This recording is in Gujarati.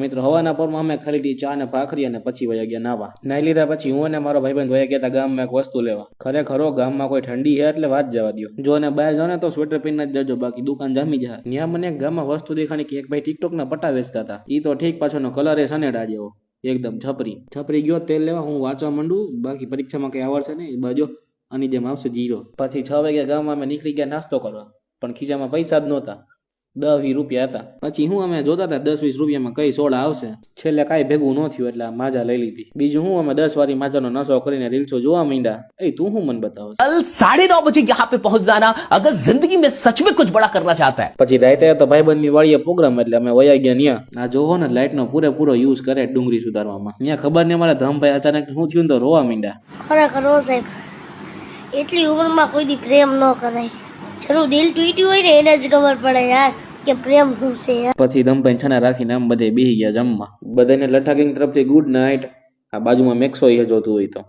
મિત્રો હવાના પોરમાં અમે ખાલી હતી ચા ને ભાખરી અને પછી વયા ગયા નાવા. નાઈ લીધા પછી હું અને મારો ભાઈબંધ વયા ગયા હતા ગામમાં એક વસ્તુ લેવા. ખરેખર ગામમાં કોઈ ઠંડી છે એટલે વાત જવા દો. જો ને બહાર જાવ ને તો સ્વેટર પહેરીને જ જજો, બાકી દુકાન જામી જાય. ત્યાં મને એક ગામમાં વસ્તુ દેખાણી કે એક ભાઈ ટિકટોક ના પટ્ટા વેચતા હતા. ઈ તો ઠીક, પાછોનો કલર એ સનેડા જેવો એકદમ છપરી ગયો તેલ લેવા. હું વાંચવા માંડું, બાકી પરીક્ષામાં કઈ આવડશે નહીં. બાજુ આની જેમ આવશે 0. પછી 6 વાગ્યા ગામમાં અમે નીકળી ગયા નાસ્તો કરવા, પણ ખીચામાં પૈસા જ નહોતા. 10-20 રૂપિયા હતા. પછી હું અમે જોતા હતા 10-20 રૂપિયામાં કઈ સોડા આવશે. છેલ્લે કાંઈ ભેગું ન થયું એટલે માજા લઈ લીધી. બીજું હું અમે 10 વારી માજાનો નશો કરીને રીલ્સો જોવા માંડ્યા. એ તું હું મને બતાવ. कल 9:30 बजे यहाँ पे पहुंच जाना अगर जिंदगी में सच में कुछ बड़ा करना चाहता है. પછી રાતે તો ભાઈબંધની વાડીએ પ્રોગ્રામ એટલે અમે વયા ગયા ન્યા. આ જોવો ને લાઈટનો પૂરેપૂરો યુઝ કરે ડુંગળી સુધારવામાં. ત્યાં ખબર નહીં અમારા ધમભાઈ અચાનક શું થયું તો રોવા માંડ્યા. ખરેખર સાહેબ, એટલી ઉંમરમાં કોઈ દી પ્રેમ ન કરાય. જેનું દિલ તૂટ્યું હોય ને એને જ ખબર પડે યાર કે પ્રેમ શું છે યાર. પછી ધમભાઈ છાના રાખીને આમ બધે બેહી ગયા જમવા. બધાને લઠ્ઠા ગેંગ તરફથી ગુડ નાઇટ. આ બાજુમાં મેક્સો એ જોતું હોય તો